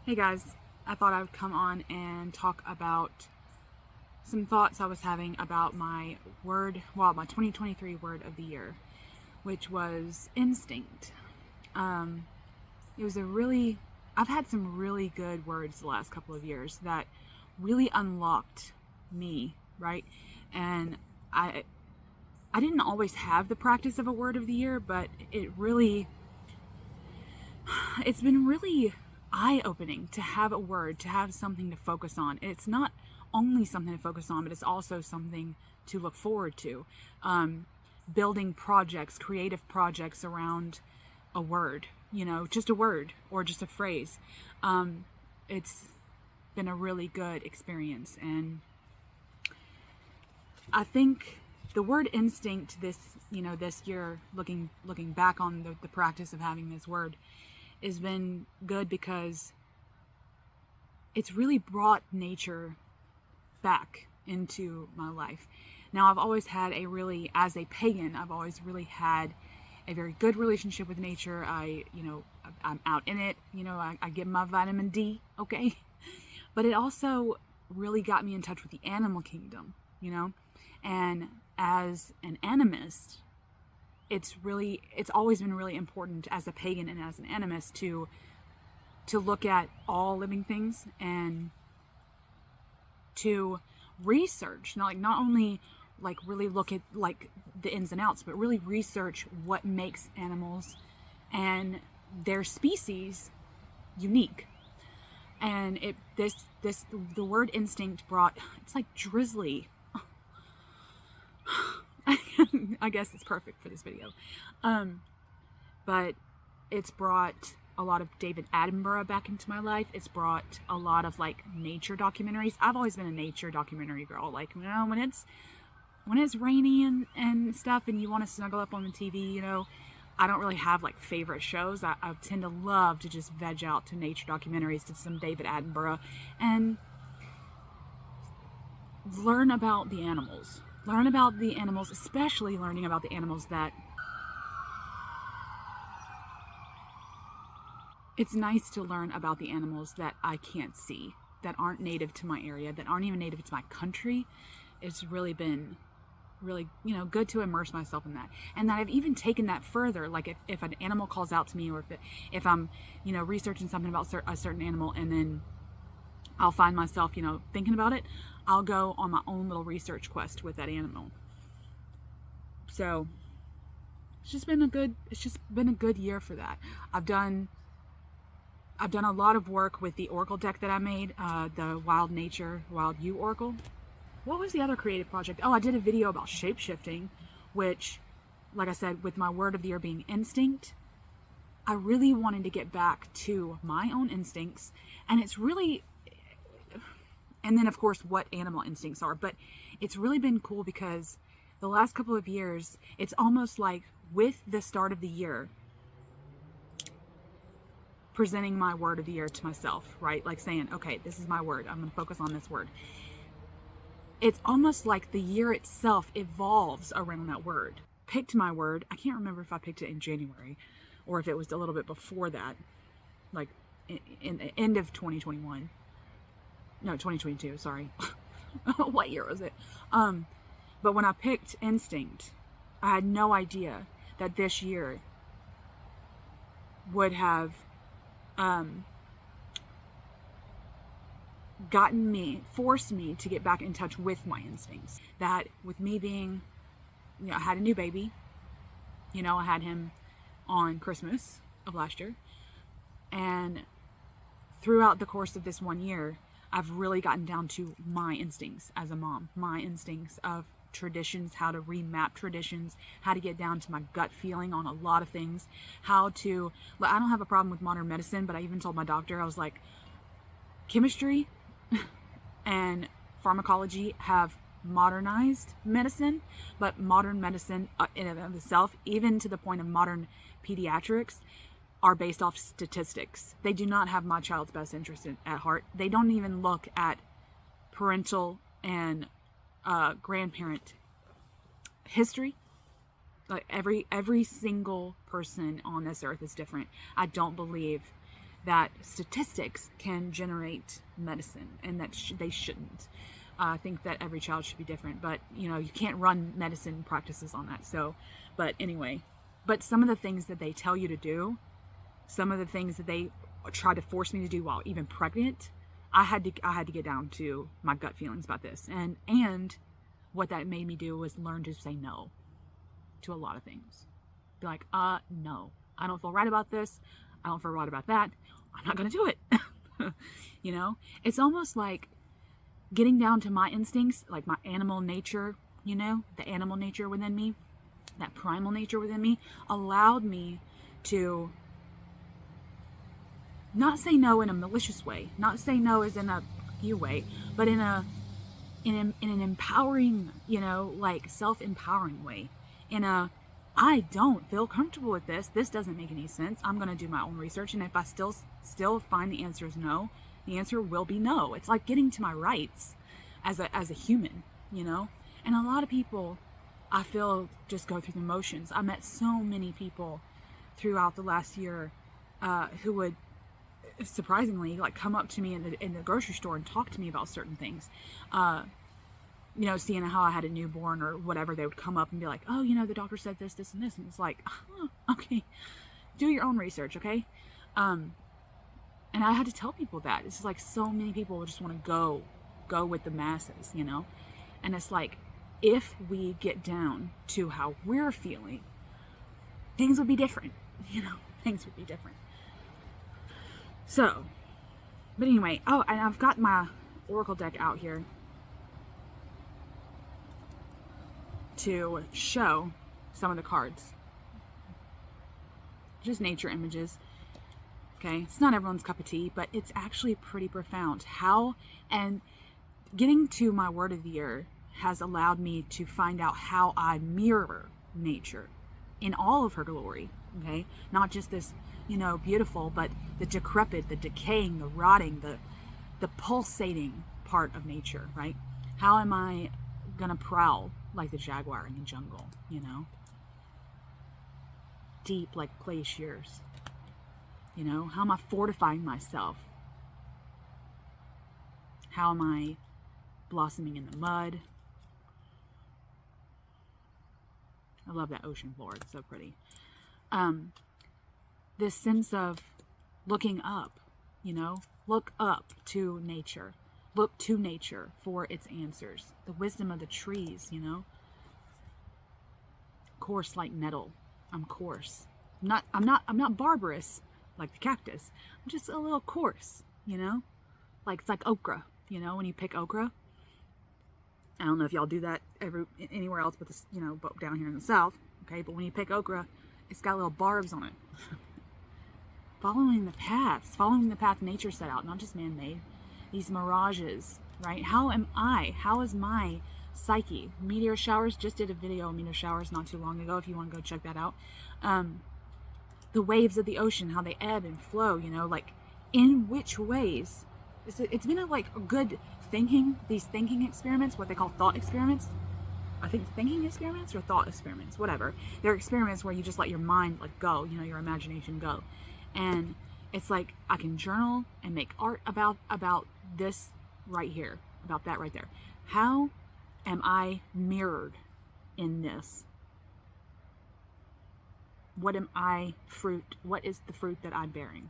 Hey guys, I thought I would come on and talk about some thoughts I was having about my my 2023 word of the year, which was instinct. Um, it was I've had some really good words the last couple of years that really unlocked me, right? And I, I didn't always have the practice of a word of the year, but it's been really eye-opening to have a word, to have something to focus on. It's not only something to focus on, but it's also something to look forward to. Building projects, creative projects around a word, just a word or just a phrase. It's been a really good experience. And I think the word instinct this year, looking back on the practice of having this word, has been good because it's really brought nature back into my life. Now, I've always had as a pagan, I've always really had a very good relationship with nature. I'm out in it, I get my vitamin D, okay? But it also really got me in touch with the animal kingdom, and as an animist, it's always been really important as a pagan and as an animist to look at all living things and to research, not only really look at the ins and outs, but really research what makes animals and their species unique. And the word instinct brought, it's like drizzly. I guess it's perfect for this video. But it's brought a lot of David Attenborough back into my life. It's brought a lot of nature documentaries. I've always been a nature documentary girl. When it's rainy and stuff and you want to snuggle up on the TV, I don't really have favorite shows. I tend to love to just veg out to nature documentaries, to some David Attenborough, and learn about the animals. Learn about the animals, especially learning about the animals that it's nice to learn about the animals that I can't see, that aren't native to my area, that aren't even native to my country. It's really been good to immerse myself in that. And that I've even taken that further. If an animal calls out to me, or if I'm, researching something about a certain animal, and then I'll find myself, thinking about it, I'll go on my own little research quest with that animal. So it's just been a good year for that. I've done a lot of work with the Oracle deck that I made, the Wild U Oracle. What was the other creative project? Oh, I did a video about shape-shifting, which, like I said, with my word of the year being instinct, I really wanted to get back to my own instincts. And and then of course what animal instincts are, but it's really been cool because the last couple of years, it's almost like with the start of the year, presenting my word of the year to myself, right? Saying, okay, this is my word. I'm going to focus on this word. It's almost like the year itself evolves around that word. Picked my word. I can't remember if I picked it in January or if it was a little bit before that, in the end of 2021. No, 2022, sorry. What year was it? But when I picked instinct, I had no idea that this year would have forced me to get back in touch with my instincts. That with me being, I had a new baby. I had him on Christmas of last year. And throughout the course of this 1 year, I've really gotten down to my instincts as a mom, my instincts of traditions, how to remap traditions, how to get down to my gut feeling on a lot of things, I don't have a problem with modern medicine, but I even told my doctor, I was like, chemistry and pharmacology have modernized medicine, but modern medicine in and of itself, even to the point of modern pediatrics, are based off statistics. They do not have my child's best interest at heart. They don't even look at parental and grandparent history. Every single person on this earth is different. I don't believe that statistics can generate medicine, and that they shouldn't. I think that every child should be different, but you know, you can't run medicine practices on that. So, but anyway, but some of the things that they tell you to do, some of the things that they try to force me to do while even pregnant, I had to get down to my gut feelings about this. And what that made me do was learn to say no to a lot of things. Be like, no, I don't feel right about this. I don't feel right about that. I'm not going to do it. You know, it's almost like getting down to my instincts, like my animal nature, you know, the animal nature within me, that primal nature within me, allowed me to not say no in a malicious way, not say no as in a you way, but in an empowering, you know, like self-empowering way. In a, I don't feel comfortable with this. This doesn't make any sense. I'm going to do my own research. And if I still find the answer is no, the answer will be no. It's like getting to my rights as a human, you know? And a lot of people, I feel, just go through the motions. I met so many people throughout the last year who would surprisingly like come up to me in the grocery store and talk to me about certain things. You know, seeing how I had a newborn or whatever, they would come up and be like, oh, you know, the doctor said this, this, and this. And it's like, oh, okay, do your own research, okay? And I had to tell people that. It's like so many people just want to go with the masses, you know? And it's like, if we get down to how we're feeling, things would be different, you know? Things would be different. So, but anyway, oh, and I've got my Oracle deck out here to show some of the cards. Just nature images. Okay, it's not everyone's cup of tea, but it's actually pretty profound. How, and getting to my word of the year has allowed me to find out how I mirror nature in all of her glory. Okay, not just this, you know, beautiful, but the decrepit, the decaying, the rotting, the pulsating part of nature, right? How am I gonna prowl like the jaguar in the jungle, you know? Deep like glaciers, you know? How am I fortifying myself? How am I blossoming in the mud? I love that ocean floor, it's so pretty. This sense of looking up, you know, look up to nature, look to nature for its answers. The wisdom of the trees, you know, coarse like nettle. I'm coarse. I'm not barbarous like the cactus. I'm just a little coarse, you know, like it's like okra, you know, when you pick okra. I don't know if y'all do that anywhere else, but this, you know, but down here in the South, okay. But when you pick okra, it's got little barbs on it. Following the path nature set out, not just man-made. These mirages, right? How is my psyche? Meteor showers, just did a video on meteor showers not too long ago, if you want to go check that out. The waves of the ocean, how they ebb and flow, you know, like in which ways? It's been a good thinking, these thinking experiments, what they call thought experiments. I think thinking experiments or thought experiments, whatever. They're experiments where you just let your mind go, you know, your imagination go. And it's like I can journal and make art about this right here, about that right there. How am I mirrored in this? What am I fruit? What is the fruit that I'm bearing?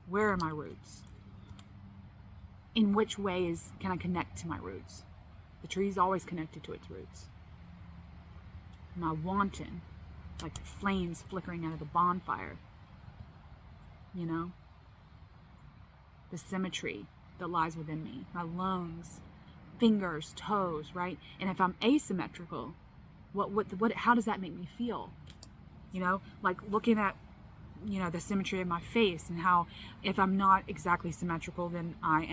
Where are my roots? In which ways can I connect to my roots? The tree's always connected to its roots. Am I wanton? Like the flames flickering out of the bonfire, you know? The symmetry that lies within me, my lungs, fingers, toes, right? And if I'm asymmetrical, how does that make me feel? You know, like looking at, you know, the symmetry of my face, and how if I'm not exactly symmetrical, then I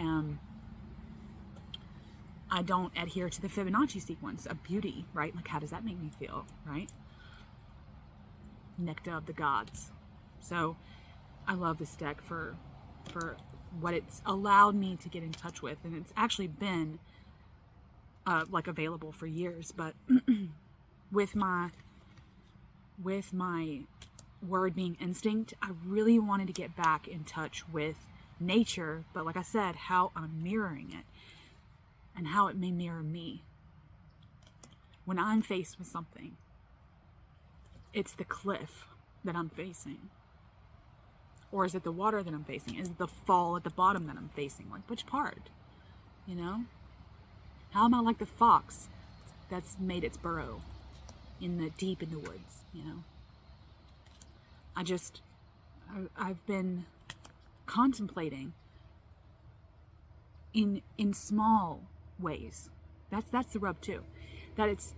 don't adhere to the Fibonacci sequence of beauty, right? Like, how does that make me feel, right? Nectar of the gods. So I love this deck for what it's allowed me to get in touch with, and it's actually been available for years, but with my word being instinct, I really wanted to get back in touch with nature, but like I said, how I'm mirroring it and how it may mirror me. When I'm faced with something, it's the cliff that I'm facing. Or is it the water that I'm facing? Is it the fall at the bottom that I'm facing? Like, which part? You know? How am I like the fox that's made its burrow deep in the woods, you know? I've been contemplating in small ways. That's the rub too. That it's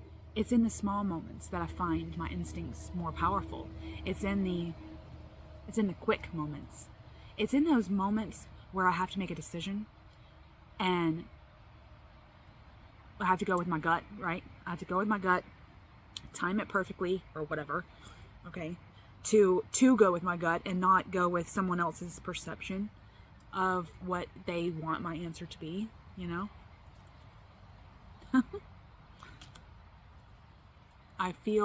in the small moments that I find my instincts more powerful. It's in the quick moments. It's in those moments where I have to make a decision and I have to go with my gut, right? I have to go with my gut, time it perfectly or whatever, okay? To go with my gut and not go with someone else's perception of what they want my answer to be, you know? I can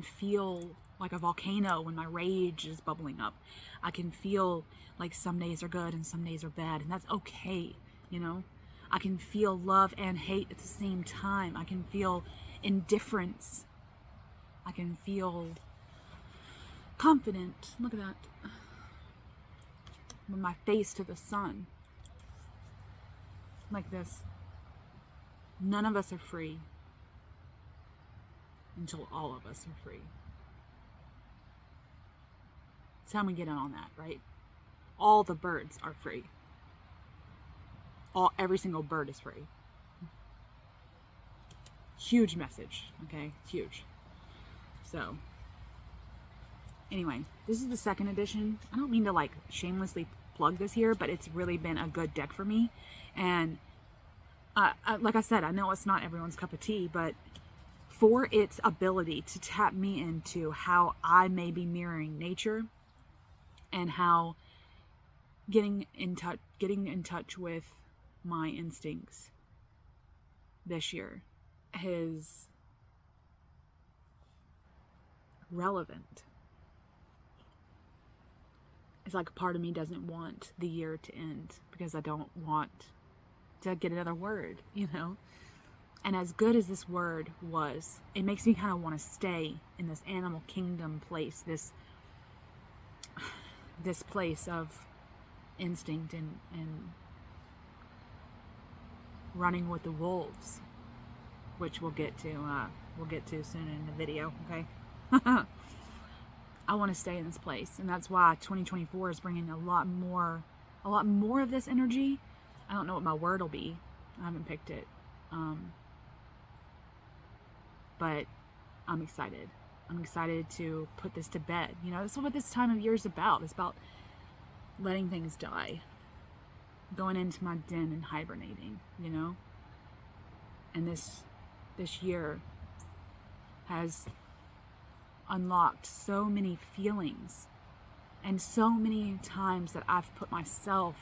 feel like a volcano when my rage is bubbling up. I can feel like some days are good and some days are bad, and that's okay, you know? I can feel love and hate at the same time. I can feel indifference. I can feel confident. Look at that. With my face to the sun. Like this. None of us are free until all of us are free. It's time we get in on that, right? All the birds are free. Every single bird is free. Huge message, okay? It's huge. So, anyway, this is the second edition. I don't mean to like shamelessly plug this here, but it's really been a good deck for me. And like I said, I know it's not everyone's cup of tea, but for its ability to tap me into how I may be mirroring nature and how getting in touch with my instincts this year is relevant. It's like a part of me doesn't want the year to end because I don't want to get another word, you know? And as good as this word was, it makes me kind of want to stay in this animal kingdom place, this place of instinct and running with the wolves, which we'll get to soon in the video, okay? I want to stay in this place, and that's why 2024 is bringing a lot more of this energy. I don't know what my word will be. I haven't picked it. But I'm excited. I'm excited to put this to bed. You know, that's what this time of year is about. It's about letting things die. Going into my den and hibernating, you know? And this year has unlocked so many feelings and so many times that I've put myself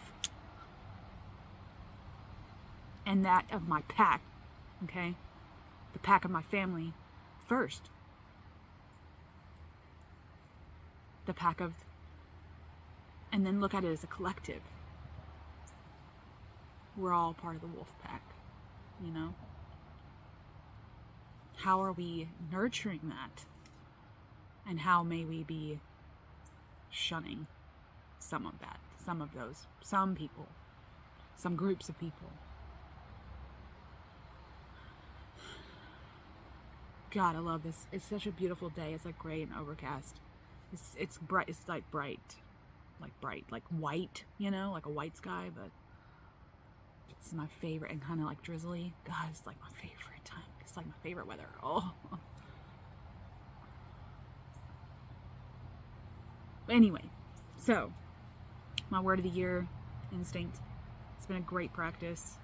and that of my pack, okay? The pack of my family first. The pack of, and then look at it as a collective. We're all part of the wolf pack, you know? How are we nurturing that? And how may we be shunning some of that, some of those, some people, some groups of people? God, I love this. It's such a beautiful day. It's like gray and overcast. It's bright. It's like bright, like white, you know, like a white sky, but it's my favorite, and kind of like drizzly. God, it's like my favorite time. It's like my favorite weather. Oh. Anyway, so my word of the year, instinct. It's been a great practice.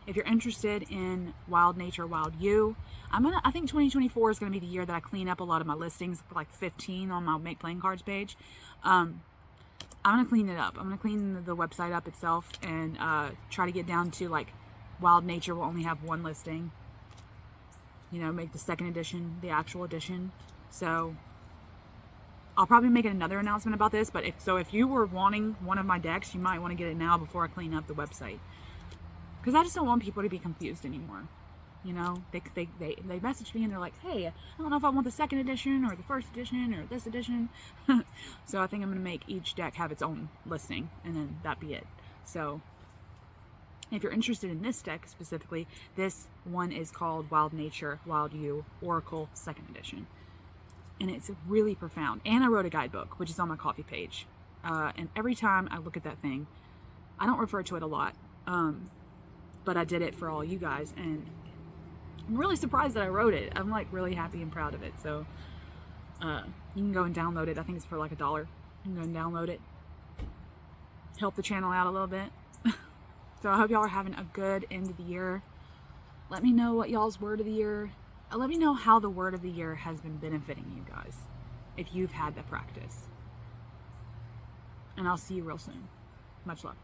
If you're interested in wild nature, wild you, I think 2024 is gonna be the year that I clean up a lot of my listings, like 15 on my Make Playing Cards page. I'm gonna clean it up. I'm gonna clean the website up itself and try to get down to like wild nature will only have one listing. You know, make the second edition the actual edition. So I'll probably make another announcement about this, but if you were wanting one of my decks, you might want to get it now before I clean up the website. Because I just don't want people to be confused anymore. You know, they message me and they're like, hey, I don't know if I want the second edition or the first edition or this edition. So I think I'm going to make each deck have its own listing, and then that be it. So if you're interested in this deck specifically, this one is called Wild Nature, Wild You, Oracle 2nd Edition. And it's really profound. And I wrote a guidebook, which is on my Coffee page. And every time I look at that thing, I don't refer to it a lot, but I did it for all you guys, and I'm really surprised that I wrote it. I'm like really happy and proud of it. So you can go and download it. I think it's for like $1. You can go and download it. Help the channel out a little bit. So I hope y'all are having a good end of the year. Let me know what y'all's word of the year. Let me know how the word of the year has been benefiting you guys, if you've had that practice. And I'll see you real soon. Much love.